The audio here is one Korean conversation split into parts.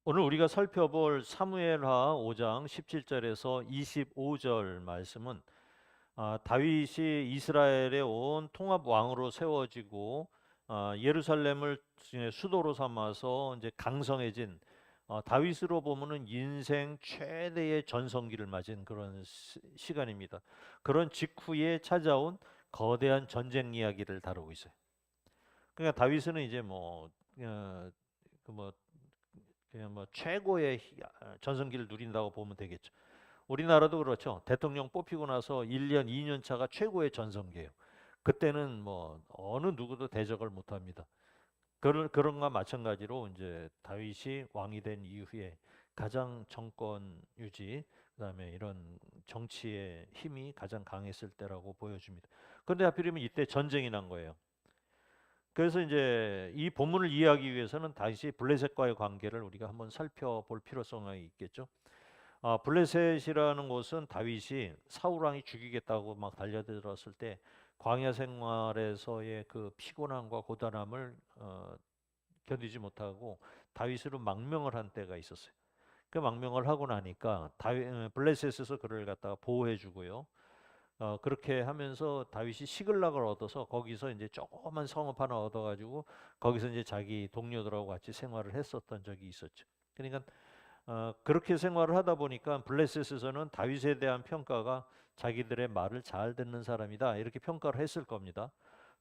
오늘 우리가 살펴볼 사무엘하 5장 17절에서 25절 말씀은 다윗이 이스라엘의 온 통합 왕으로 세워지고 예루살렘을 수도로 삼아서 이제 강성해진 다윗으로 보면은 인생 최대의 전성기를 맞은 그런 시간입니다. 그런 직후에 찾아온 거대한 전쟁 이야기를 다루고 있어요. 그러니까 다윗은 이제 뭐 그냥 뭐 최고의 전성기를 누린다고 보면 되겠죠. 우리나라도 그렇죠. 대통령 뽑히고 나서 1년, 2년 차가 최고의 전성기예요. 그때는 뭐 어느 누구도 대적을 못 합니다. 그런가 마찬가지로 이제 다윗이 왕이 된 이후에 가장 정권 유지, 그다음에 이런 정치의 힘이 가장 강했을 때라고 보여집니다. 그런데 하필이면 이때 전쟁이 난 거예요. 그래서 이제 이 본문을 이해하기 위해서는 다시 블레셋과의 관계를 우리가 한번 살펴볼 필요성이 있겠죠. 블레셋이라는 곳은 다윗이 사울 왕이 죽이겠다고 막 달려들었을 때 광야 생활에서의 그 피곤함과 고단함을 견디지 못하고 다윗으로 망명을 한 때가 있었어요. 그 망명을 하고 나니까 블레셋에서 그를 갖다가 보호해 주고요. 그렇게 하면서 다윗이 시글락을 얻어서 거기서 이제 조그만 성읍 하나 얻어가지고 거기서 이제 자기 동료들하고 같이 생활을 했었던 적이 있었죠. 그러니까 그렇게 생활을 하다 보니까 블레셋에서는 다윗에 대한 평가가 자기들의 말을 잘 듣는 사람이다 이렇게 평가를 했을 겁니다.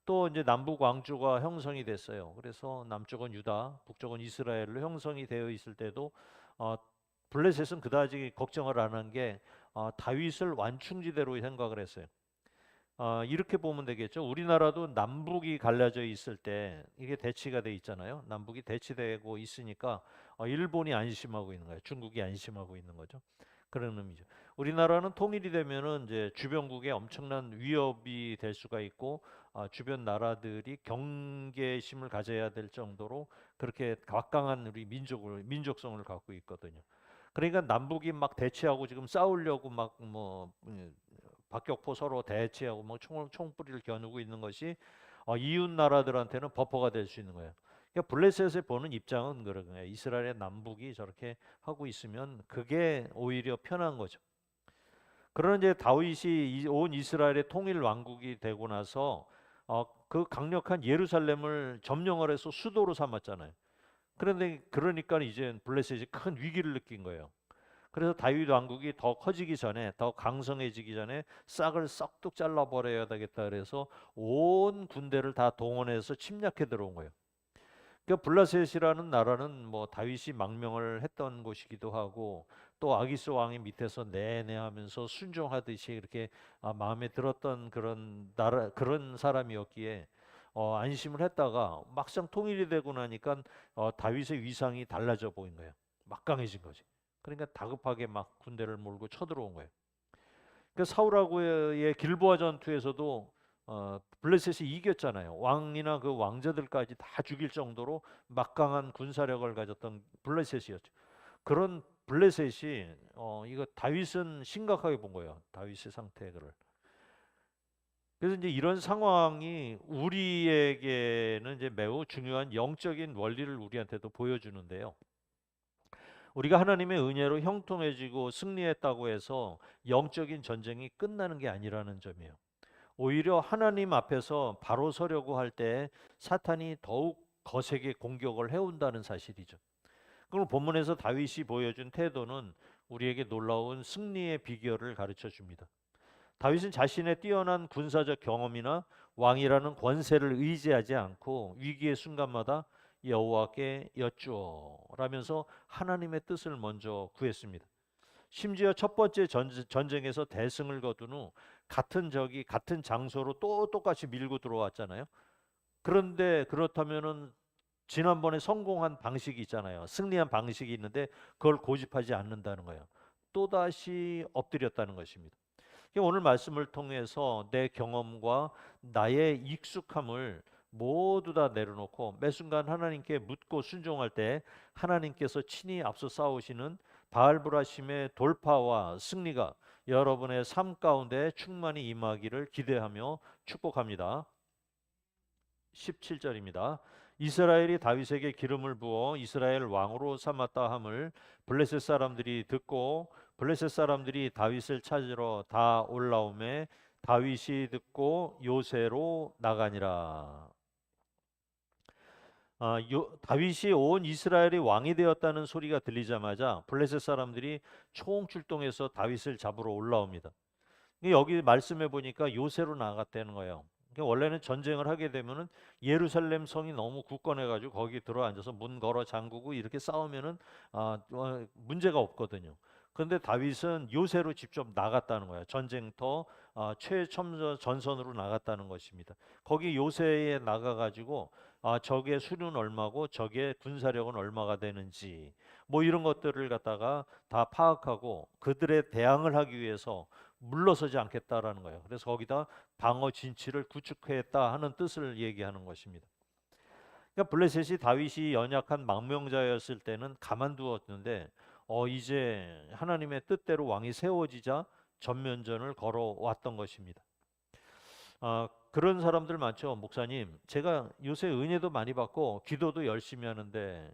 또 이제 남북 왕조가 형성이 됐어요. 그래서 남쪽은 유다, 북쪽은 이스라엘로 형성이 되어 있을 때도 어, 블레셋은 그다지 걱정을 안 한 게 다윗을 완충지대로 생각을 했어요. 이렇게 보면 되겠죠. 우리나라도 남북이 갈라져 있을 때 이게 대치가 돼 있잖아요. 남북이 대치되고 있으니까 일본이 안심하고 있는 거예요. 중국이 안심하고 있는 거죠. 그런 의미죠. 우리나라는 통일이 되면은 이제 주변국에 엄청난 위협이 될 수가 있고 주변 나라들이 경계심을 가져야 될 정도로 그렇게 막강한 우리 민족성을 갖고 있거든요. 그러니까 남북이 막 대치하고 지금 싸우려고 막뭐 박격포 서로 대치하고 뭐 총뿌리를 겨누고 있는 것이 이웃 나라들한테는 버퍼가 될 수 있는 거예요. 그러니까 블레셋에 보는 입장은 그런 거예요. 이스라엘의 남북이 저렇게 하고 있으면 그게 오히려 편한 거죠. 그러나 이제 다윗이 온 이스라엘의 통일 왕국이 되고 나서 그 강력한 예루살렘을 점령을 해서 수도로 삼았잖아요. 그런데 그러니까 이제 블레셋이 큰 위기를 느낀 거예요. 그래서 다윗 왕국이 더 커지기 전에 더 강성해지기 전에 싹을 썩둑 잘라버려야 되겠다 그래서 온 군대를 다 동원해서 침략해 들어온 거예요. 그러니까 블라셋이라는 나라는 뭐 다윗이 망명을 했던 곳이기도 하고 또 아기스 왕이 밑에서 내내 하면서 순종하듯이 이렇게 마음에 들었던 그런 나라 그런 사람이었기에 안심을 했다가 막상 통일이 되고 나니까 다윗의 위상이 달라져 보인 거예요. 막강해진 거지. 그러니까 다급하게 막 군대를 몰고 쳐들어온 거예요. 그 사울하고의 길보아 전투에서도 블레셋이 이겼잖아요. 왕이나 그 왕자들까지 다 죽일 정도로 막강한 군사력을 가졌던 블레셋이었죠. 그런 블레셋이 이거 다윗은 심각하게 본 거예요. 다윗의 상태를. 그래서 이제 이런 상황이 우리에게는 이제 매우 중요한 영적인 원리를 우리한테도 보여주는데요. 우리가 하나님의 은혜로 형통해지고 승리했다고 해서 영적인 전쟁이 끝나는 게 아니라는 점이에요. 오히려 하나님 앞에서 바로 서려고 할 때 사탄이 더욱 거세게 공격을 해온다는 사실이죠. 그럼 본문에서 다윗이 보여준 태도는 우리에게 놀라운 승리의 비결을 가르쳐 줍니다. 다윗은 자신의 뛰어난 군사적 경험이나 왕이라는 권세를 의지하지 않고 위기의 순간마다 여호와께 여쭈어라면서 하나님의 뜻을 먼저 구했습니다. 심지어 첫 번째 전쟁에서 대승을 거둔 후 같은 적이 같은 장소로 또 똑같이 밀고 들어왔잖아요. 그런데 그렇다면은 지난번에 성공한 방식이 있잖아요. 승리한 방식이 있는데 그걸 고집하지 않는다는 거예요. 또다시 엎드렸다는 것입니다. 오늘 말씀을 통해서 내 경험과 나의 익숙함을 모두 다 내려놓고 매 순간 하나님께 묻고 순종할 때 하나님께서 친히 앞서 싸우시는 바알브라심의 돌파와 승리가 여러분의 삶 가운데 충만히 임하기를 기대하며 축복합니다. 17절입니다. 이스라엘이 다윗에게 기름을 부어 이스라엘 왕으로 삼았다 함을 블레셋 사람들이 듣고 블레셋 사람들이 다윗을 찾으러 다 올라오매 다윗이 듣고 요새로 나가니라. 다윗이 온 이스라엘이 왕이 되었다는 소리가 들리자마자 블레셋 사람들이 총출동해서 다윗을 잡으러 올라옵니다. 여기 말씀해 보니까 요새로 나갔다는 거예요. 원래는 전쟁을 하게 되면은 예루살렘 성이 너무 굳건해 가지고 거기 들어앉아서 문 걸어 잠그고 이렇게 싸우면은 문제가 없거든요. 그런데 다윗은 요새로 직접 나갔다는 거예요. 전쟁터 최첨단 전선으로 나갔다는 것입니다. 거기 요새에 나가 가지고 적의 수는 얼마고 적의 군사력은 얼마가 되는지 뭐 이런 것들을 갖다가 다 파악하고 그들의 대항을 하기 위해서 물러서지 않겠다라는 거예요. 그래서 거기다 방어 진치를 구축했다 하는 뜻을 얘기하는 것입니다. 그러니까 블레셋이 다윗이 연약한 망명자였을 때는 가만두었는데 이제 하나님의 뜻대로 왕이 세워지자 전면전을 걸어왔던 것입니다. 그런 사람들 많죠. 목사님, 제가 요새 은혜도 많이 받고 기도도 열심히 하는데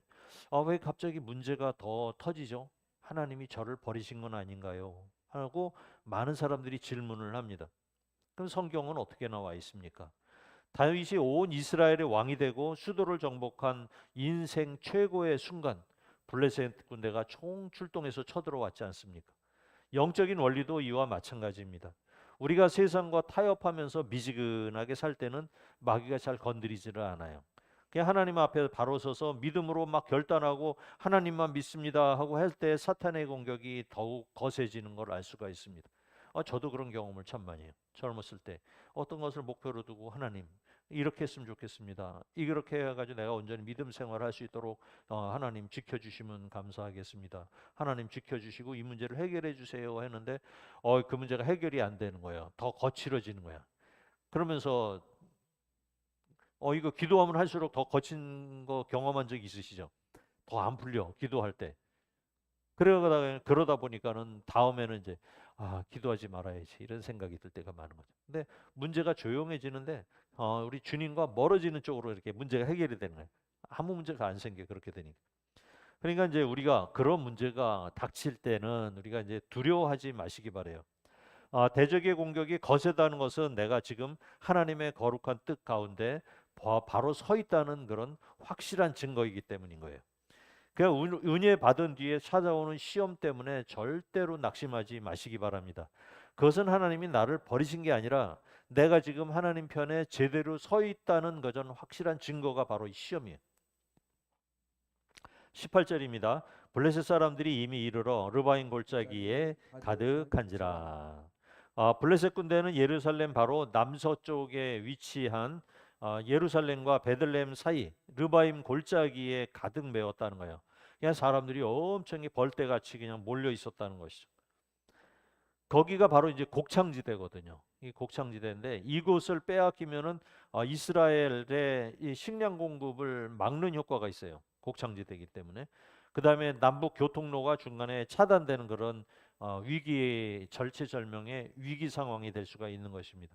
왜 갑자기 문제가 더 터지죠? 하나님이 저를 버리신 건 아닌가요? 하고 많은 사람들이 질문을 합니다. 그럼 성경은 어떻게 나와 있습니까? 다윗이 온 이스라엘의 왕이 되고 수도를 정복한 인생 최고의 순간 블레셋 군대가 총출동해서 쳐들어왔지 않습니까? 영적인 원리도 이와 마찬가지입니다. 우리가 세상과 타협하면서 미지근하게 살 때는 마귀가 잘 건드리지를 않아요. 그냥 하나님 앞에 바로 서서 믿음으로 막 결단하고 하나님만 믿습니다 하고 할 때 사탄의 공격이 더욱 거세지는 걸 알 수가 있습니다. 저도 그런 경험을 참 많이 해요. 젊었을 때 어떤 것을 목표로 두고 하나님 이렇게 했으면 좋겠습니다. 이렇게 해가지고 내가 온전히 믿음 생활할 수 있도록 하나님 지켜주시면 감사하겠습니다. 하나님 지켜주시고 이 문제를 해결해 주세요 했는데 그 문제가 해결이 안 되는 거예요. 더 거칠어지는 거야. 그러면서 이거 기도하면 할수록 더 거친 거 경험한 적 있으시죠? 더 안 풀려 기도할 때. 그러다 보니까는 다음에는 이제 기도하지 말아야지 이런 생각이 들 때가 많은 거죠. 근데 문제가 조용해지는데 우리 주님과 멀어지는 쪽으로 이렇게 문제가 해결이 되는 거예요. 아무 문제가 안 생겨 그렇게 되니까. 그러니까 이제 우리가 그런 문제가 닥칠 때는 우리가 이제 두려워하지 마시기 바래요. 대적의 공격이 거세다는 것은 내가 지금 하나님의 거룩한 뜻 가운데 바로 서 있다는 그런 확실한 증거이기 때문인 거예요. 그 은혜 받은 뒤에 찾아오는 시험 때문에 절대로 낙심하지 마시기 바랍니다. 그것은 하나님이 나를 버리신 게 아니라 내가 지금 하나님 편에 제대로 서 있다는 것은 확실한 증거가 바로 이 시험이에요. 18절입니다. 블레셋 사람들이 이미 이르러 르바임 골짜기에 가득한지라. 블레셋 군대는 예루살렘 바로 남서쪽에 위치한 예루살렘과 베들레헴 사이 르바임 골짜기에 가득 메웠다는 거예요. 그냥 사람들이 엄청 벌떼같이 그냥 몰려 있었다는 것이죠. 거기가 바로 이제 곡창지대거든요. 이 곡창지대인데 이곳을 빼앗기면은 이스라엘의 이 식량 공급을 막는 효과가 있어요. 곡창지대이기 때문에. 그 다음에 남북 교통로가 중간에 차단되는 그런 위기의 절체절명의 위기 상황이 될 수가 있는 것입니다.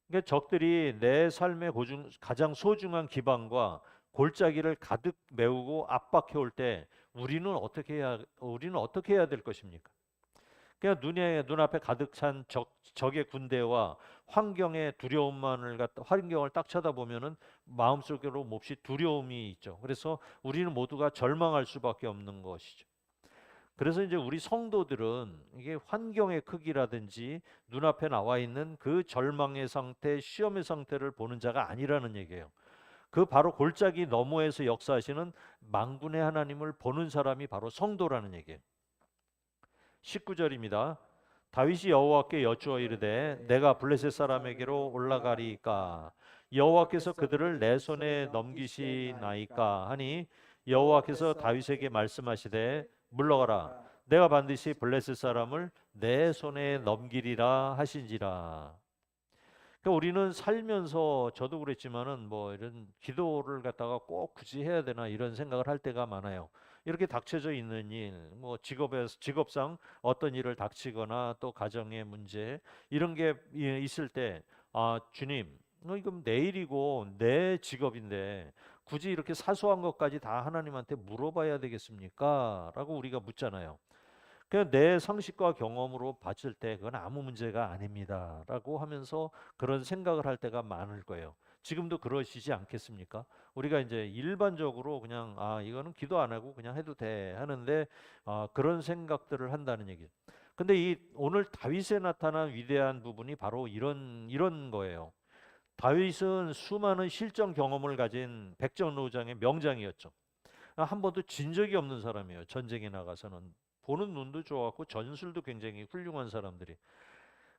그러니까 적들이 내 삶의 가장 소중한 기반과 골짜기를 가득 메우고 압박해 올 때 우리는 어떻게 해야 될 것입니까? 그냥 눈앞에 가득 찬 적의 군대와 환경의 환경을 딱 쳐다보면은 마음속으로 몹시 두려움이 있죠. 그래서 우리는 모두가 절망할 수밖에 없는 것이죠. 그래서 이제 우리 성도들은 이게 환경의 크기라든지 눈앞에 나와 있는 그 절망의 상태, 시험의 상태를 보는 자가 아니라는 얘기예요. 그 바로 골짜기 너머에서 역사하시는 만군의 하나님을 보는 사람이 바로 성도라는 얘기예요. 19절입니다. 다윗이 여호와께 여쭈어 이르되 내가 블레셋 사람에게로 올라가리까 여호와께서 그들을 내 손에 넘기시나이까 하니 여호와께서 다윗에게 말씀하시되 물러가라 내가 반드시 블레셋 사람을 내 손에 넘기리라 하신지라. 그러니까 우리는 살면서 저도 그랬지만은 뭐 이런 기도를 갖다가 꼭 굳이 해야 되나 이런 생각을 할 때가 많아요. 이렇게 닥쳐져 있는 일, 뭐 직업상 어떤 일을 닥치거나 또 가정의 문제 이런 게 있을 때 주님, 이건 내 일이고 내 직업인데 굳이 이렇게 사소한 것까지 다 하나님한테 물어봐야 되겠습니까? 라고 우리가 묻잖아요. 그냥 내 상식과 경험으로 봤을 때 그건 아무 문제가 아닙니다. 라고 하면서 그런 생각을 할 때가 많을 거예요. 지금도 그러시지 않겠습니까? 우리가 이제 일반적으로 그냥 이거는 기도 안 하고 그냥 해도 돼 하는데 그런 생각들을 한다는 얘기죠. 근데 이 오늘 다윗에 나타난 위대한 부분이 바로 이런 거예요. 다윗은 수많은 실전 경험을 가진 백전노장의 명장이었죠. 한 번도 진 적이 없는 사람이에요. 전쟁에 나가서는 보는 눈도 좋았고 전술도 굉장히 훌륭한 사람들이.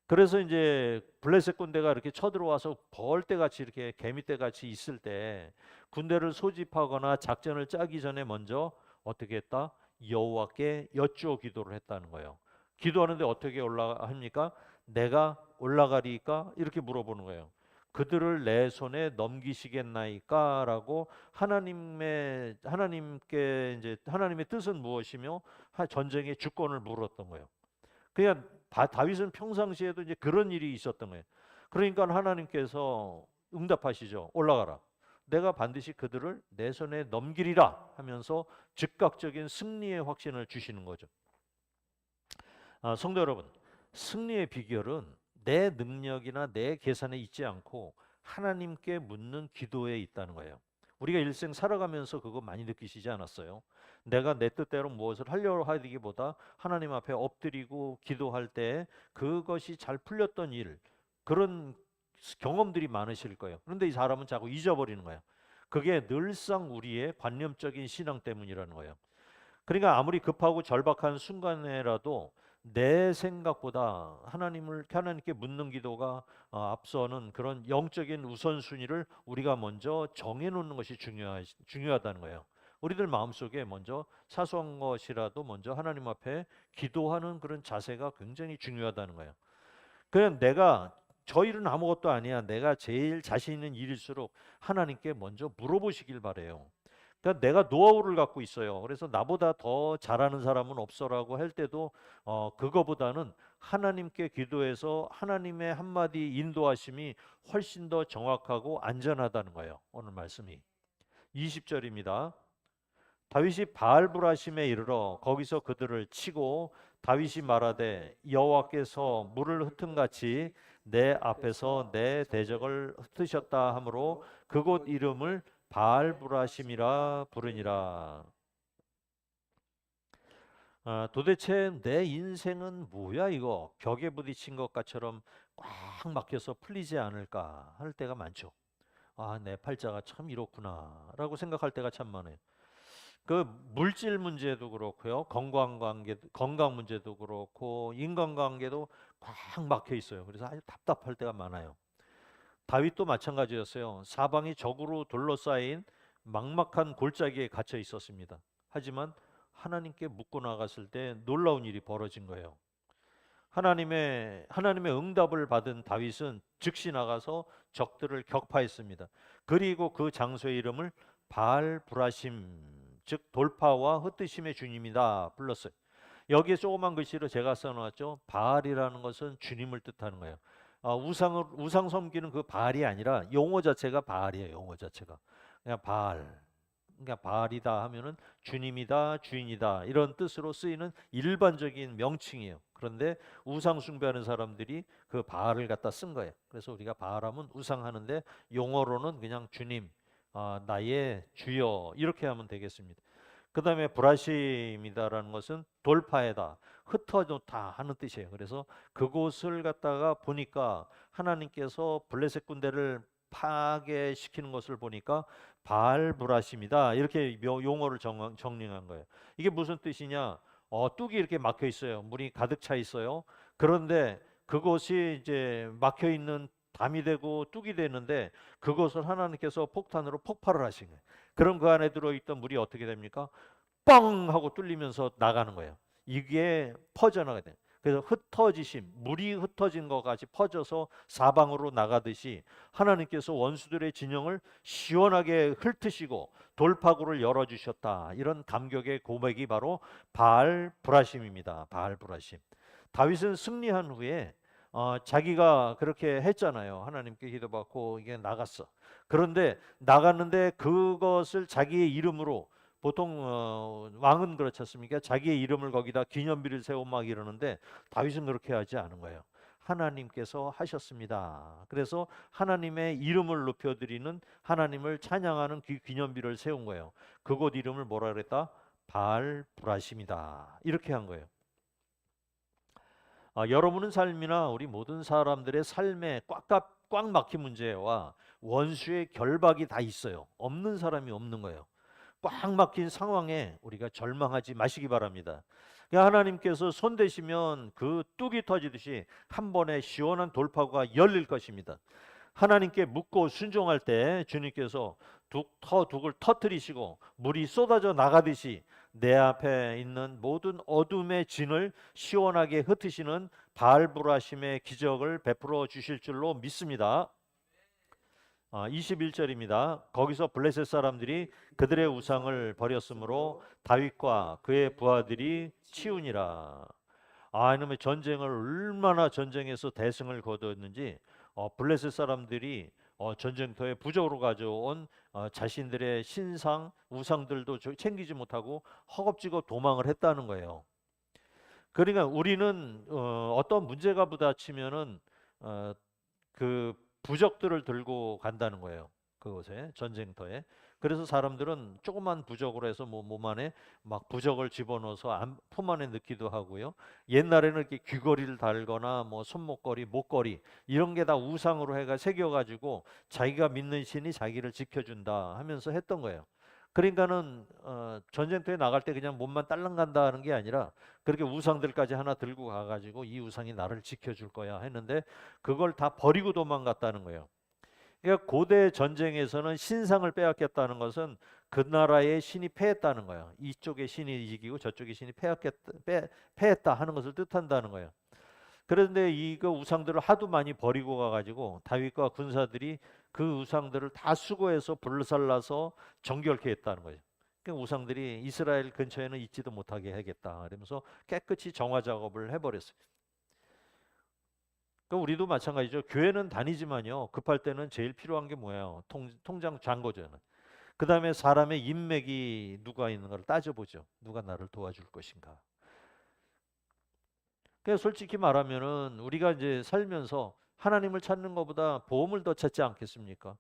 그래서 이제 블레셋 군대가 이렇게 쳐들어와서 벌떼같이 이렇게 개미떼같이 있을 때 군대를 소집하거나 작전을 짜기 전에 먼저 어떻게 했다? 여호와께 여쭈어 기도를 했다는 거예요. 기도하는데 어떻게 올라갑니까? 내가 올라가리까? 이렇게 물어보는 거예요. 그들을 내 손에 넘기시겠나이까라고 하나님께 이제 하나님의 뜻은 무엇이며 전쟁의 주권을 물었던 거예요. 그냥 다윗은 평상시에도 이제 그런 일이 있었던 거예요. 그러니까 하나님께서 응답하시죠. 올라가라. 내가 반드시 그들을 내 손에 넘기리라 하면서 즉각적인 승리의 확신을 주시는 거죠. 성도 여러분, 승리의 비결은 내 능력이나 내 계산에 있지 않고 하나님께 묻는 기도에 있다는 거예요. 우리가 일생 살아가면서 그거 많이 느끼시지 않았어요? 내가 내 뜻대로 무엇을 하려고 하기보다 하나님 앞에 엎드리고 기도할 때 그것이 잘 풀렸던 일, 그런 경험들이 많으실 거예요. 그런데 이 사람은 자꾸 잊어버리는 거예요. 그게 늘상 우리의 관념적인 신앙 때문이라는 거예요. 그러니까 아무리 급하고 절박한 순간에라도 내 생각보다 하나님께 묻는 기도가 앞서는 그런 영적인 우선순위를 우리가 먼저 정해놓는 것이 중요하다는 거예요. 우리들 마음속에 먼저 사소한 것이라도 먼저 하나님 앞에 기도하는 그런 자세가 굉장히 중요하다는 거예요. 그냥 저 일은 아무것도 아니야. 내가 제일 자신 있는 일일수록 하나님께 먼저 물어보시길 바래요. 그러니까 내가 노하우를 갖고 있어요. 그래서 나보다 더 잘하는 사람은 없어라고 할 때도 그거보다는 하나님께 기도해서 하나님의 한마디 인도하심이 훨씬 더 정확하고 안전하다는 거예요. 오늘 말씀이 20절입니다. 다윗이 바알브라심에 이르러 거기서 그들을 치고 다윗이 말하되 여호와께서 물을 흩은 같이 내 앞에서 내 대적을 흩으셨다 하므로 그곳 이름을 바알브라심이라 부르니라. 도대체 내 인생은 뭐야 이거 벽에 부딪힌 것처럼 꽉 막혀서 풀리지 않을까 할 때가 많죠. 내 팔자가 참 이렇구나라고 생각할 때가 참 많아요. 그 물질 문제도 그렇고요. 건강 문제도 그렇고 인간관계도 꽉 막혀 있어요. 그래서 아주 답답할 때가 많아요. 다윗도 마찬가지였어요. 사방이 적으로 둘러싸인 막막한 골짜기에 갇혀 있었습니다. 하지만 하나님께 묻고 나갔을 때 놀라운 일이 벌어진 거예요. 하나님의 응답을 받은 다윗은 즉시 나가서 적들을 격파했습니다. 그리고 그 장소의 이름을 바알 브라심, 즉 돌파와 흩으심의 주님이다 불렀어요. 여기에 조그만 글씨로 제가 써놓았죠. 바알이라는 것은 주님을 뜻하는 거예요. 우상 섬기는 그 바알이 아니라 용어 자체가 바알이에요. 용어 자체가 그냥 바알. 그러니까 바알이다 하면은 주님이다, 주인이다 이런 뜻으로 쓰이는 일반적인 명칭이에요. 그런데 우상 숭배하는 사람들이 그 바알을 갖다 쓴 거예요. 그래서 우리가 바알하면 우상하는데 용어로는 그냥 주님, 나의 주여 이렇게 하면 되겠습니다. 그 다음에 브라심이다라는 것은 돌파해다, 흩어졌다 하는 뜻이에요. 그래서 그곳을 갖다가 보니까 하나님께서 블레셋 군대를 파괴시키는 것을 보니까 바알브라심이다 이렇게 용어를 정리한 거예요. 이게 무슨 뜻이냐? 뚝이 이렇게 막혀 있어요. 물이 가득 차 있어요. 그런데 그곳이 이제 막혀 있는 담이 되고 뚝이 되는데 그것을 하나님께서 폭탄으로 폭발을 하신 거예요. 그럼 그 안에 들어있던 물이 어떻게 됩니까? 뻥 하고 뚫리면서 나가는 거예요. 이게 퍼져나가야 돼요. 그래서 물이 흩어진 것 같이 퍼져서 사방으로 나가듯이 하나님께서 원수들의 진영을 시원하게 훑으시고 돌파구를 열어주셨다. 이런 감격의 고백이 바로 바알 브라심입니다. 바알 브라심. 다윗은 승리한 후에 자기가 그렇게 했잖아요. 하나님께 기도받고 이게 나갔어. 그런데 나갔는데 그것을 자기의 이름으로 보통 왕은 그렇지 않습니까? 자기의 이름을 거기다 기념비를 세우고 막 이러는데 다윗은 그렇게 하지 않은 거예요. 하나님께서 하셨습니다. 그래서 하나님의 이름을 높여드리는 하나님을 찬양하는 기념비를 세운 거예요. 그곳 이름을 뭐라 그랬다? 바알 브라심이다. 이렇게 한 거예요. 여러분의 삶이나 우리 모든 사람들의 삶에 꽉 막힌 문제와 원수의 결박이 다 있어요. 없는 사람이 없는 거예요. 꽉 막힌 상황에 우리가 절망하지 마시기 바랍니다. 하나님께서 손 대시면 그 뚝이 터지듯이 한 번에 시원한 돌파구가 열릴 것입니다. 하나님께 묻고 순종할 때 주님께서 둑을 터뜨리시고 물이 쏟아져 나가듯이 내 앞에 있는 모든 어둠의 진을 시원하게 흩으시는 바알브라심의 기적을 베풀어 주실 줄로 믿습니다. 21절입니다. 거기서 블레셋 사람들이 그들의 우상을 버렸으므로 다윗과 그의 부하들이 치우니라. 이놈의 전쟁을 얼마나 전쟁에서 대승을 거두었는지 블레셋 사람들이 전쟁터에 부적으로 가져온 자신들의 신상 우상들도 챙기지 못하고 허겁지겁 도망을 했다는 거예요. 그러니까 우리는 어떤 문제가 부딪히면은 그 부적들을 들고 간다는 거예요. 그곳에 전쟁터에. 그래서 사람들은 조그만 부적으로 해서 몸 안에 막 부적을 집어넣어서 품 안에 넣기도 하고요. 옛날에는 이렇게 귀걸이를 달거나 뭐 손목걸이, 목걸이 이런 게 다 우상으로 해가 새겨가지고 자기가 믿는 신이 자기를 지켜준다 하면서 했던 거예요. 그러니까는 전쟁터에 나갈 때 그냥 몸만 딸랑 간다는 게 아니라 그렇게 우상들까지 하나 들고 가가지고 이 우상이 나를 지켜줄 거야 했는데 그걸 다 버리고 도망갔다는 거예요. 그러니까 고대 전쟁에서는 신상을 빼앗겼다는 것은 그 나라의 신이 패했다는 거예요. 이쪽의 신이 이기고 저쪽의 신이 패했다 하는 것을 뜻한다는 거예요. 그런데 이거 우상들을 하도 많이 버리고 가가지고 다윗과 군사들이 그 우상들을 다 수거해서 불살라서 정결케 했다는 거예요. 그러니까 우상들이 이스라엘 근처에는 있지도 못하게 하겠다. 그러면서 깨끗이 정화 작업을 해버렸어요. 그러니까 우리도 마찬가지죠. 교회는 다니지만요. 급할 때는 제일 필요한 게 뭐예요? 통장 잔고잖아요. 그 다음에 사람의 인맥이 누가 있는가를 따져보죠. 누가 나를 도와줄 것인가. 그래서 솔직히 말하면은 우리가 이제 살면서 하나님을 찾는 것보다 보험을 더 찾지 않겠습니까?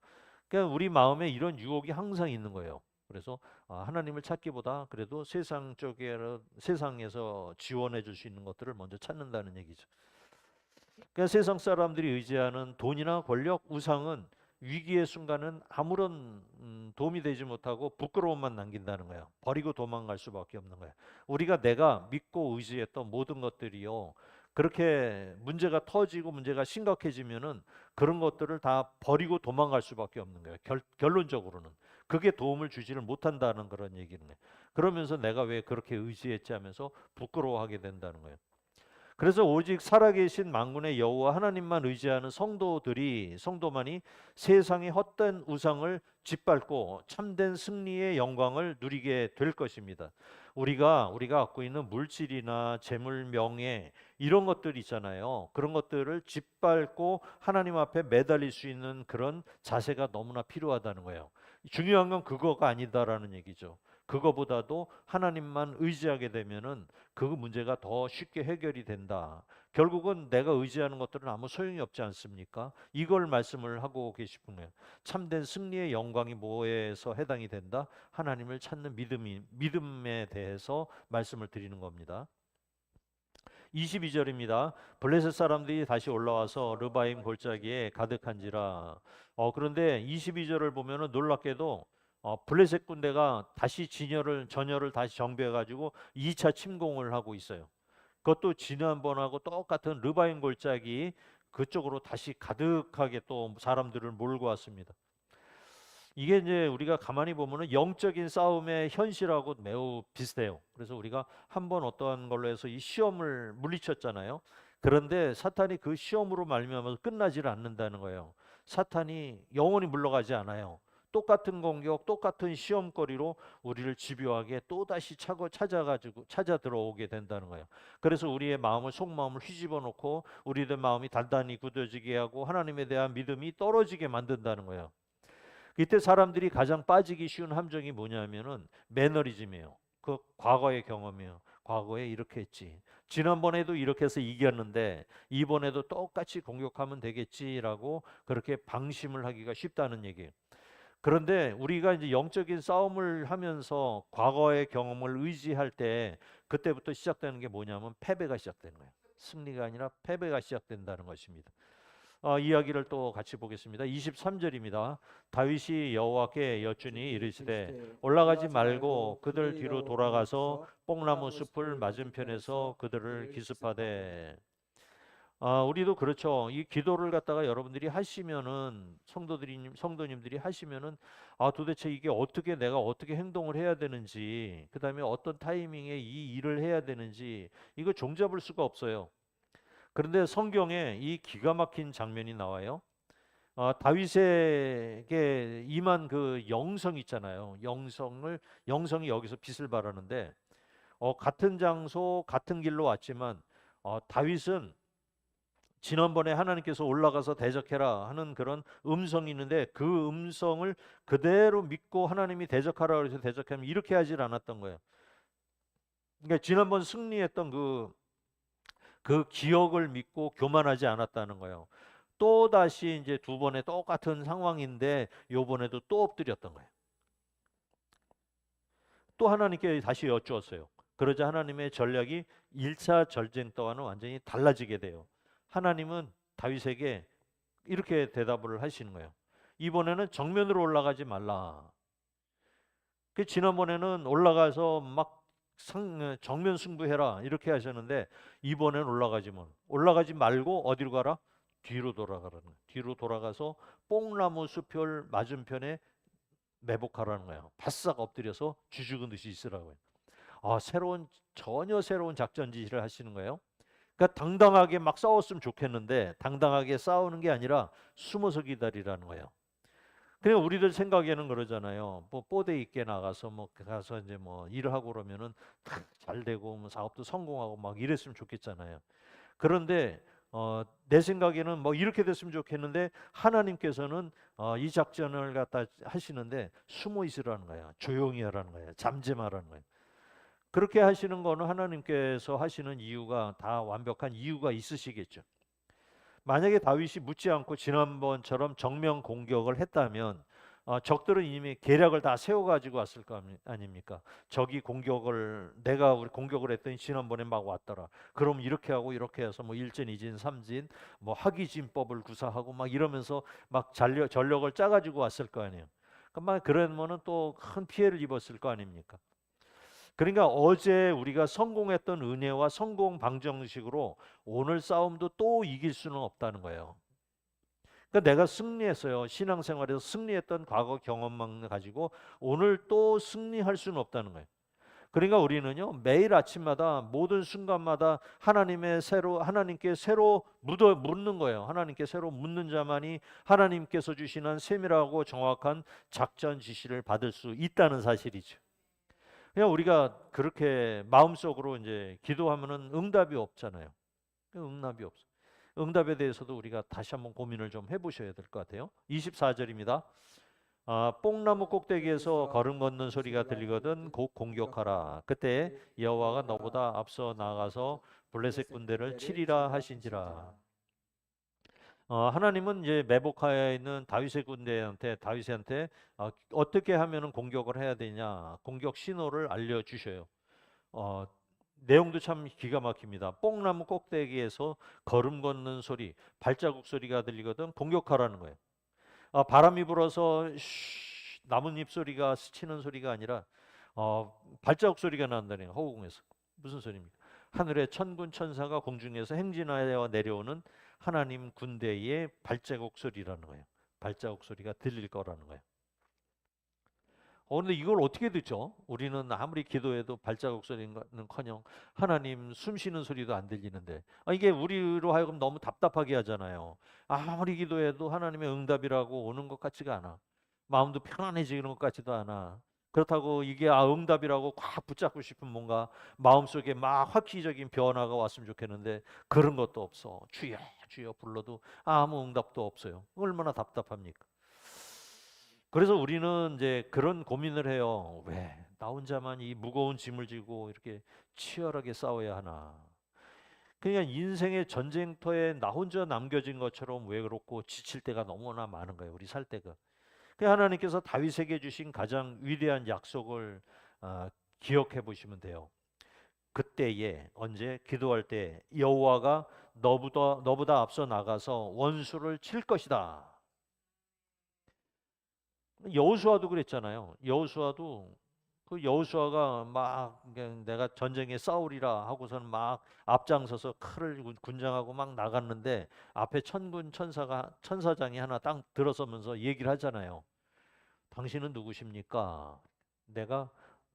그러니까 우리 마음에 이런 유혹이 항상 있는 거예요. 그래서 하나님을 찾기보다 그래도 세상에서 지원해 줄 수 있는 것들을 먼저 찾는다는 얘기죠. 그러니까 세상 사람들이 의지하는 돈이나 권력, 우상은 위기의 순간은 아무런 도움이 되지 못하고 부끄러움만 남긴다는 거예요. 버리고 도망갈 수밖에 없는 거예요. 우리가 내가 믿고 의지했던 모든 것들이요. 그렇게 문제가 터지고 문제가 심각해지면은 그런 것들을 다 버리고 도망갈 수밖에 없는 거예요. 결론적으로는 그게 도움을 주지를 못한다는 그런 얘기는 거예요. 그러면서 내가 왜 그렇게 의지했지 하면서 부끄러워하게 된다는 거예요. 그래서 오직 살아계신 만군의 여호와 하나님만 의지하는 성도만이 세상의 헛된 우상을 짓밟고 참된 승리의 영광을 누리게 될 것입니다. 우리가 갖고 있는 물질이나 재물, 명예 이런 것들 있잖아요. 그런 것들을 짓밟고 하나님 앞에 매달릴 수 있는 그런 자세가 너무나 필요하다는 거예요. 중요한 건 그거가 아니다라는 얘기죠. 그거보다도 하나님만 의지하게 되면은 그 문제가 더 쉽게 해결이 된다. 결국은 내가 의지하는 것들은 아무 소용이 없지 않습니까? 이걸 말씀을 하고 계시는 거예요. 참된 승리의 영광이 뭐에서 해당이 된다? 하나님을 찾는 믿음에 대해서 말씀을 드리는 겁니다. 22절입니다. 블레셋 사람들이 다시 올라와서 르바임 골짜기에 가득한지라. 그런데 22절을 보면은 놀랍게도 블레셋 군대가 다시 전열을 다시 정비해 가지고 2차 침공을 하고 있어요. 그것도 지난번하고 똑같은 르바임 골짜기 그쪽으로 다시 가득하게 또 사람들을 몰고 왔습니다. 이게 이제 우리가 가만히 보면은 영적인 싸움의 현실하고 매우 비슷해요. 그래서 우리가 한번 어떠한 걸로 해서 이 시험을 물리쳤잖아요. 그런데 사탄이 그 시험으로 말미암아서 끝나지를 않는다는 거예요. 사탄이 영원히 물러가지 않아요. 똑같은 공격, 똑같은 시험거리로 우리를 집요하게 또다시 찾아 들어오게 된다는 거예요. 그래서 우리의 마음을 속마음을 휘집어 놓고 우리들 마음이 단단히 굳어지게 하고 하나님에 대한 믿음이 떨어지게 만든다는 거예요. 이때 사람들이 가장 빠지기 쉬운 함정이 뭐냐면은 매너리즘이에요. 그 과거의 경험이에요. 과거에 이렇게 했지. 지난번에도 이렇게 해서 이겼는데 이번에도 똑같이 공격하면 되겠지라고 그렇게 방심을 하기가 쉽다는 얘기예요. 그런데 우리가 이제 영적인 싸움을 하면서 과거의 경험을 의지할 때 그때부터 시작되는 게 뭐냐면 패배가 시작되는 거예요. 승리가 아니라 패배가 시작된다는 것입니다. 이야기를 또 같이 보겠습니다. 23절입니다. 다윗이 여호와께 여쭈니 이르시되 올라가지 말고 그들 뒤로 돌아가서 뽕나무 숲을 맞은편에서 그들을 기습하되. 우리도 그렇죠. 이 기도를 갖다가 여러분들이 하시면은 성도님들이 하시면은 도대체 이게 어떻게 내가 어떻게 행동을 해야 되는지, 그다음에 어떤 타이밍에 이 일을 해야 되는지 이거 종잡을 수가 없어요. 그런데 성경에 이 기가 막힌 장면이 나와요. 다윗에게 임한 그 영성 있잖아요. 영성이 여기서 빛을 발하는데 같은 장소 같은 길로 왔지만 다윗은 지난번에 하나님께서 올라가서 대적해라 하는 그런 음성이 있는데 그 음성을 그대로 믿고 하나님이 대적하라 그래서 대적하면 이렇게 하질 않았던 거예요. 그러니까 지난번 승리했던 그 기억을 믿고 교만하지 않았다는 거예요. 또 다시 이제 두 번의 똑같은 상황인데 요번에도 또 엎드렸던 거예요. 또 하나님께 다시 여쭈었어요. 그러자 하나님의 전략이 1차 전쟁 때와는 완전히 달라지게 돼요. 하나님은 다윗에게 이렇게 대답을 하시는 거예요. 이번에는 정면으로 올라가지 말라. 그 지난번에는 올라가서 막 정면 승부해라 이렇게 하셨는데 이번엔 올라가지 말고 어디로 가라? 뒤로 돌아가라는 거예요. 뒤로 돌아가서 뽕나무 숲을 맞은편에 매복하라는 거예요. 바싹 엎드려서 쥐죽은 듯이 있으라고요. 전혀 새로운 작전 지시를 하시는 거예요. 그러니까 당당하게 막 싸웠으면 좋겠는데 당당하게 싸우는 게 아니라 숨어서 기다리라는 거예요. 그냥 우리들 생각에는 그러잖아요. 뭐 뽀대 있게 나가서 뭐 가서 이제 뭐 일을 하고 그러면은 잘 되고 뭐 사업도 성공하고 막 이랬으면 좋겠잖아요. 그런데 내 생각에는 뭐 이렇게 됐으면 좋겠는데 하나님께서는 이 작전을 갖다 하시는데 숨어 있으라는 거예요. 조용히 하라는 거예요. 잠잠하라는 거예요. 그렇게 하시는 거는 하나님께서 하시는 이유가 다 완벽한 이유가 있으시겠죠. 만약에 다윗이 묻지 않고 지난번처럼 정면 공격을 했다면 적들은 이미 계략을 다 세워가지고 왔을 거 아닙니까? 적이 내가 우리 공격을 했더니 지난번에 막 왔더라. 그럼 이렇게 하고 이렇게 해서 뭐 1진, 2진, 3진 뭐 하기진법을 구사하고 막 이러면서 막 전력을 짜가지고 왔을 거 아니에요. 그러면은 또 큰 피해를 입었을 거 아닙니까? 그러니까 어제 우리가 성공했던 은혜와 성공 방정식으로 오늘 싸움도 또 이길 수는 없다는 거예요. 그러니까 내가 승리했어요. 신앙생활에서 승리했던 과거 경험만 가지고 오늘 또 승리할 수는 없다는 거예요. 그러니까 우리는요 매일 아침마다 모든 순간마다 하나님께 새로 묻는 거예요. 하나님께 새로 묻는 자만이 하나님께서 주시는 세밀하고 정확한 작전 지시를 받을 수 있다는 사실이죠. 그냥 우리가 그렇게 마음속으로 이제 기도하면은 응답이 없잖아요. 응답이 없어. 응답에 대해서도 우리가 다시 한번 고민을 좀 해보셔야 될 것 같아요. 24절입니다. 뽕나무 꼭대기에서 걸음 걷는 소리가 들리거든 곧 공격하라. 그때 여호와가 너보다 앞서 나가서 블레셋 군대를 치리라 하신지라. 하나님은 이제 매복하여 있는 다윗한테 어떻게 하면은 공격을 해야 되냐 공격 신호를 알려주셔요. 어, 내용도 참 기가 막힙니다. 뽕나무 꼭대기에서 걸음 걷는 소리, 발자국 소리가 들리거든 공격하라는 거예요. 바람이 불어서 나뭇잎 소리가 스치는 소리가 아니라 발자국 소리가 난다는 허공에서 무슨 소리입니까? 하늘의 천군 천사가 공중에서 행진하여 내려오는 하나님 군대의 발자국 소리라는 거예요. 발자국 소리가 들릴 거라는 거예요. 근데 이걸 어떻게 듣죠? 우리는 아무리 기도해도 발자국 소리는커녕 하나님 숨 쉬는 소리도 안 들리는데 이게 우리로 하여금 너무 답답하게 하잖아요. 아무리 기도해도 하나님의 응답이라고 오는 것 같지가 않아. 마음도 편안해지는 것 같지도 않아. 그렇다고 이게 응답이라고 꽉 붙잡고 싶은 뭔가 마음속에 막 확기적인 변화가 왔으면 좋겠는데 그런 것도 없어. 주여 주여 불러도 아무 응답도 없어요. 얼마나 답답합니까? 그래서 우리는 이제 그런 고민을 해요. 왜 나 혼자만 이 무거운 짐을 지고 이렇게 치열하게 싸워야 하나? 그냥 인생의 전쟁터에 나 혼자 남겨진 것처럼 외롭고 지칠 때가 너무나 많은 거예요. 우리 살 때가. 그 하나님께서 다윗에게 주신 가장 위대한 약속을 아, 기억해 보시면 돼요. 그때에 언제 기도할 때 여호와가 너보다 앞서 나가서 원수를 칠 것이다. 여호수아도 그랬잖아요. 여호수아도 그 여호수아가 막 그냥 내가 전쟁에 싸우리라 하고서는 막 앞장서서 칼을 군장하고 막 나갔는데 앞에 천군 천사장이 하나 딱 들어서면서 얘기를 하잖아요. 당신은 누구십니까? 내가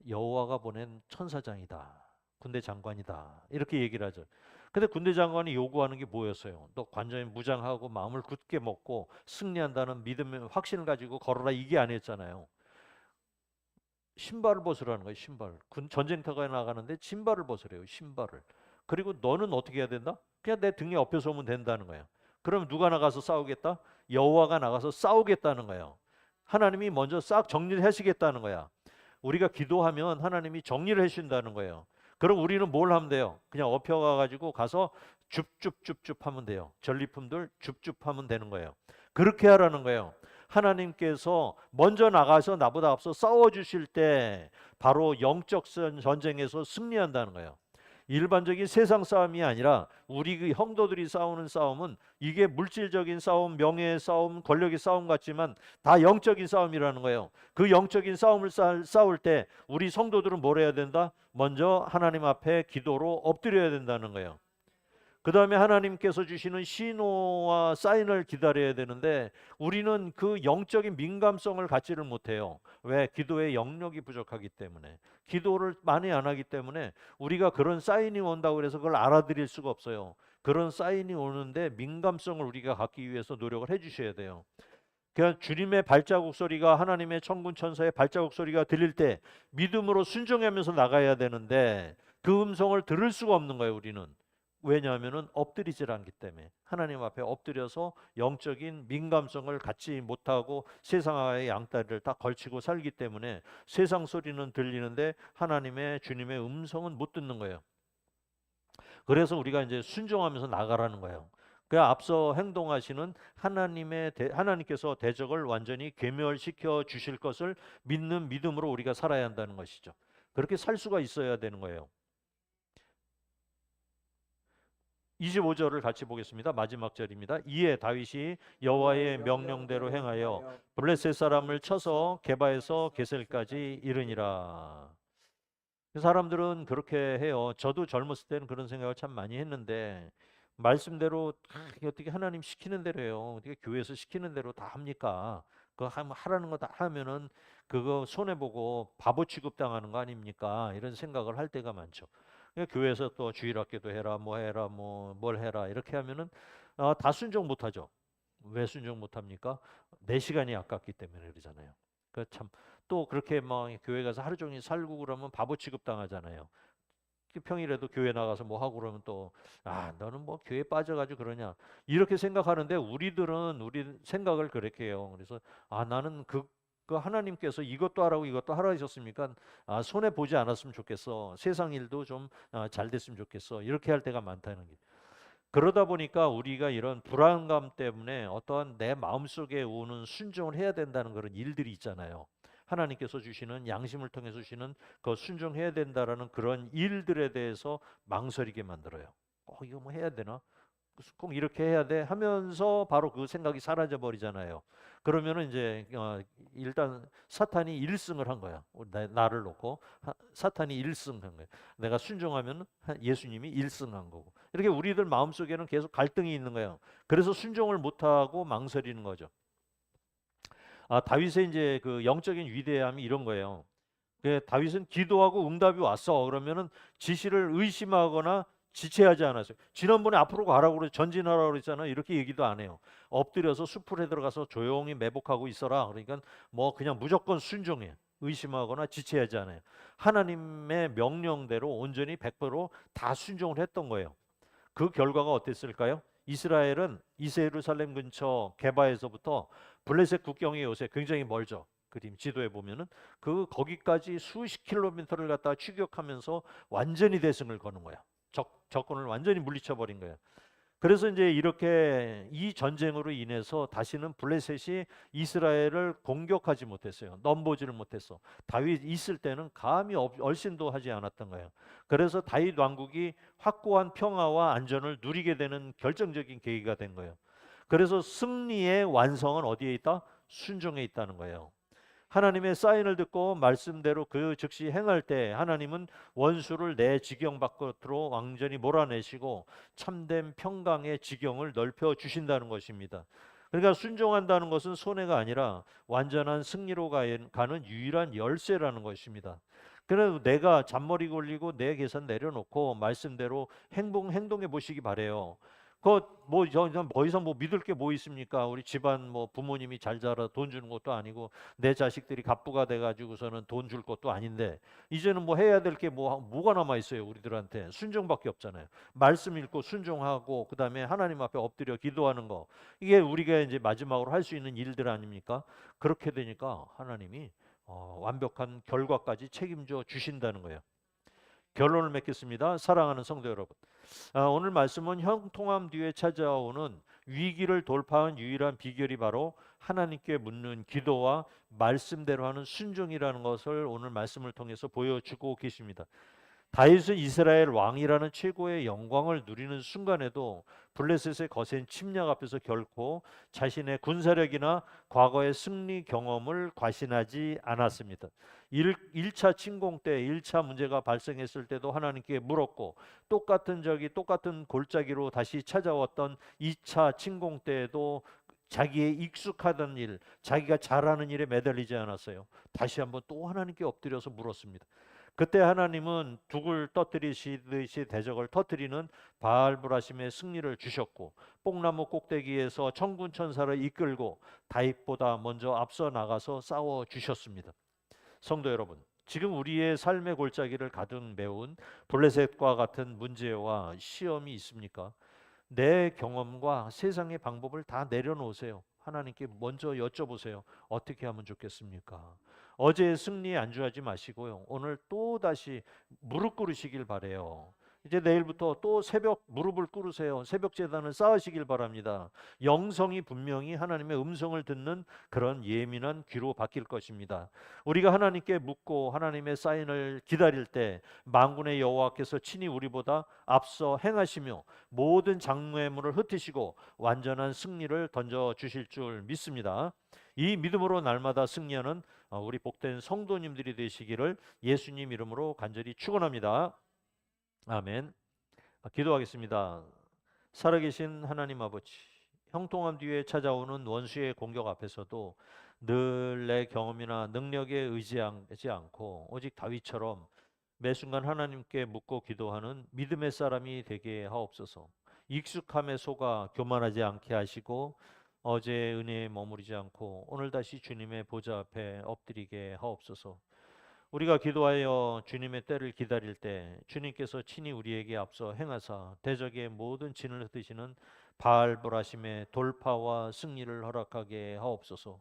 여호와가 보낸 천사장이다. 군대 장관이다. 이렇게 얘기를 하죠. 근데 군대 장관이 요구하는 게 뭐였어요? 너 완전히 무장하고 마음을 굳게 먹고 승리한다는 믿음의 확신을 가지고 걸어라 이게 아니었잖아요. 신발을 벗으라는 거예요. 신발. 전쟁터가 나가는데 신발을 벗으래요. 신발을. 그리고 너는 어떻게 해야 된다? 그냥 내 등에 엎여서 오면 된다는 거예요. 그럼 누가 나가서 싸우겠다? 여호와가 나가서 싸우겠다는 거예요. 하나님이 먼저 싹 정리를 하시겠다는 거야. 우리가 기도하면 하나님이 정리를 해주신다는 거예요. 그럼 우리는 뭘 하면 돼요? 그냥 엎혀가 가지고 가서 줍줍줍줍 하면 돼요. 전리품들 줍줍 하면 되는 거예요. 그렇게 하라는 거예요. 하나님께서 먼저 나가서 나보다 앞서 싸워 주실 때 바로 영적 전쟁에서 승리한다는 거예요. 일반적인 세상 싸움이 아니라 우리 그 형도들이 싸우는 싸움은 이게 물질적인 싸움, 명예의 싸움, 권력의 싸움 같지만 다 영적인 싸움이라는 거예요. 그 영적인 싸움을 싸울 때 우리 성도들은 뭘 해야 된다? 먼저 하나님 앞에 기도로 엎드려야 된다는 거예요. 그 다음에 하나님께서 주시는 신호와 사인을 기다려야 되는데 우리는 그 영적인 민감성을 갖지를 못해요. 왜? 기도의 영역이 부족하기 때문에. 기도를 많이 안 하기 때문에 우리가 그런 사인이 온다고 해서 그걸 알아들일 수가 없어요. 그런 사인이 오는데 민감성을 우리가 갖기 위해서 노력을 해 주셔야 돼요. 그냥 주님의 발자국 소리가 하나님의 천군 천사의 발자국 소리가 들릴 때 믿음으로 순종하면서 나가야 되는데 그 음성을 들을 수가 없는 거예요, 우리는. 왜냐하면은 엎드리질 않기 때문에 하나님 앞에 엎드려서 영적인 민감성을 갖지 못하고 세상의 양다리를 딱 걸치고 살기 때문에 세상 소리는 들리는데 하나님의 주님의 음성은 못 듣는 거예요. 그래서 우리가 이제 순종하면서 나가라는 거예요. 그 앞서 행동하시는 하나님께서 대적을 완전히 괴멸시켜 주실 것을 믿는 믿음으로 우리가 살아야 한다는 것이죠. 그렇게 살 수가 있어야 되는 거예요. 25절을 같이 보겠습니다. 마지막 절입니다. 이에 다윗이 여호와의 명령대로 행하여 블레셋 사람을 쳐서 게바에서 게셀까지 이르니라. 사람들은 그렇게 해요. 저도 젊었을 때는 그런 생각을 참 많이 했는데 말씀대로 어떻게 하나님 시키는 대로 해요. 어떻게 교회에서 시키는 대로 다 합니까? 그거 하라는 거 다 하면은 그거 손해 보고 바보 취급당하는 거 아닙니까? 이런 생각을 할 때가 많죠. 교회에서 또 주일학교도 해라, 뭐 해라, 뭐 뭘 해라 이렇게 하면은 다 순종 못하죠. 왜 순종 못합니까? 내 시간이 아깝기 때문에 그러잖아요. 그참 또 그렇게 막 교회 가서 하루 종일 살고 그러면 바보 취급당하잖아요. 평일에도 교회 나가서 뭐 하고 그러면 또 너는 뭐 교회 빠져가지고 그러냐 이렇게 생각하는데 우리 생각을 그렇게 해요. 그래서 나는 그 하나님께서 이것도 하라고 이것도 하라 하셨습니까? 손해 보지 않았으면 좋겠어. 세상 일도 좀 잘 됐으면 좋겠어. 이렇게 할 때가 많다는 게. 그러다 보니까 우리가 이런 불안감 때문에 어떠한 내 마음속에 오는 순종을 해야 된다는 그런 일들이 있잖아요. 하나님께서 주시는 양심을 통해서 주시는 그 순종해야 된다라는 그런 일들에 대해서 망설이게 만들어요. 이거 뭐 해야 되나? 꼭 이렇게 해야 돼 하면서 바로 그 생각이 사라져 버리잖아요. 그러면은 이제 일단 사탄이 1승을 한 거야. 나를 놓고 사탄이 1승한 거야. 내가 순종하면 예수님이 1승한 거고. 이렇게 우리들 마음속에는 계속 갈등이 있는 거예요. 그래서 순종을 못 하고 망설이는 거죠. 다윗의 이제 그 영적인 위대함이 이런 거예요. 다윗은 기도하고 응답이 왔어. 그러면은 지시를 의심하거나 지체하지 않았어요. 지난번에 앞으로 가라고 그래 전진하라고 그랬잖아요. 이렇게 얘기도 안 해요. 엎드려서 수풀에 들어가서 조용히 매복하고 있어라. 그러니까 뭐 그냥 무조건 순종해. 의심하거나 지체하지 않아요. 하나님의 명령대로 온전히 100%다 순종을 했던 거예요. 그 결과가 어땠을까요? 이스라엘은 이스예루살렘 근처 게바에서부터 블레셋 국경의 요새 굉장히 멀죠. 그림 지도에 보면은 그 거기까지 수십 킬로미터를 갖다가 추격하면서 완전히 대승을 거는 거야. 적군을 완전히 물리쳐 버린 거야. 그래서 이제 이렇게 이 전쟁으로 인해서 다시는 블레셋이 이스라엘을 공격하지 못했어요. 넘보지를 못했어. 다윗 있을 때는 감히 얼씬도 하지 않았던 거예요. 그래서 다윗 왕국이 확고한 평화와 안전을 누리게 되는 결정적인 계기가 된 거예요. 그래서 승리의 완성은 어디에 있다? 순종에 있다는 거예요. 하나님의 사인을 듣고 말씀대로 그 즉시 행할 때 하나님은 원수를 내 지경 밖으로 완전히 몰아내시고 참된 평강의 지경을 넓혀 주신다는 것입니다. 그러니까 순종한다는 것은 손해가 아니라 완전한 승리로 가는 유일한 열쇠라는 것입니다. 그래도 내가 잔머리 굴리고 내 계산 내려놓고 말씀대로 행동해 보시기 바래요. 그뭐 이상 뭐 믿을 게 뭐 있습니까? 우리 집안 뭐 부모님이 잘 자라 돈 주는 것도 아니고 내 자식들이 갑부가 돼 가지고서는 돈 줄 것도 아닌데 이제는 뭐 해야 될 게 뭐가 남아 있어요, 우리들한테. 순종밖에 없잖아요. 말씀 읽고 순종하고 그다음에 하나님 앞에 엎드려 기도하는 거. 이게 우리가 이제 마지막으로 할 수 있는 일들 아닙니까? 그렇게 되니까 하나님이 완벽한 결과까지 책임져 주신다는 거예요. 결론을 맺겠습니다. 사랑하는 성도 여러분. 오늘 말씀은 형통함 뒤에 찾아오는 위기를 돌파한 유일한 비결이 바로 하나님께 묻는 기도와 말씀대로 하는 순종이라는 것을 오늘 말씀을 통해서 보여주고 계십니다. 다윗은 이스라엘 왕이라는 최고의 영광을 누리는 순간에도 블레셋의 거센 침략 앞에서 결코 자신의 군사력이나 과거의 승리 경험을 과신하지 않았습니다. 1차 침공 때 1차 문제가 발생했을 때도 하나님께 물었고 똑같은 적이 똑같은 골짜기로 다시 찾아왔던 2차 침공 때에도 자기의 익숙하던 일, 자기가 잘하는 일에 매달리지 않았어요. 다시 한번 또 하나님께 엎드려서 물었습니다. 그때 하나님은 북을 터뜨리시듯이 대적을 터뜨리는 바알브라심의 승리를 주셨고 뽕나무 꼭대기에서 천군 천사를 이끌고 다윗보다 먼저 앞서 나가서 싸워 주셨습니다. 성도 여러분, 지금 우리의 삶의 골짜기를 가득 메운 블레셋과 같은 문제와 시험이 있습니까? 내 경험과 세상의 방법을 다 내려놓으세요. 하나님께 먼저 여쭤보세요. 어떻게 하면 좋겠습니까? 어제의 승리에 안주하지 마시고요. 오늘 또 다시 무릎 꿇으시길 바래요. 이제 내일부터 또 새벽 무릎을 꿇으세요. 새벽 제단을 쌓으시길 바랍니다. 영성이 분명히 하나님의 음성을 듣는 그런 예민한 귀로 바뀔 것입니다. 우리가 하나님께 묻고 하나님의 사인을 기다릴 때 만군의 여호와께서 친히 우리보다 앞서 행하시며 모든 장애물을 흩으시고 완전한 승리를 던져 주실 줄 믿습니다. 이 믿음으로 날마다 승리하는 우리 복된 성도님들이 되시기를 예수님 이름으로 간절히 축원합니다. 아멘. 기도하겠습니다. 살아계신 하나님 아버지, 형통함 뒤에 찾아오는 원수의 공격 앞에서도 늘 내 경험이나 능력에 의지하지 않고 오직 다윗처럼 매 순간 하나님께 묻고 기도하는 믿음의 사람이 되게 하옵소서. 익숙함에 속아 교만하지 않게 하시고 어제의 은혜에 머무르지 않고 오늘 다시 주님의 보좌 앞에 엎드리게 하옵소서. 우리가 기도하여 주님의 때를 기다릴 때 주님께서 친히 우리에게 앞서 행하사 대적의 모든 진을 흩으시는 바알보라심의 돌파와 승리를 허락하게 하옵소서.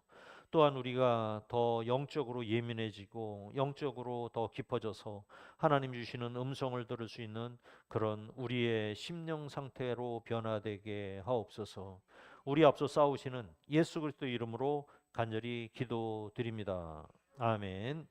또한 우리가 더 영적으로 예민해지고 영적으로 더 깊어져서 하나님 주시는 음성을 들을 수 있는 그런 우리의 심령 상태로 변화되게 하옵소서. 우리 앞서 싸우시는 예수 그리스도 이름으로 간절히 기도드립니다. 아멘.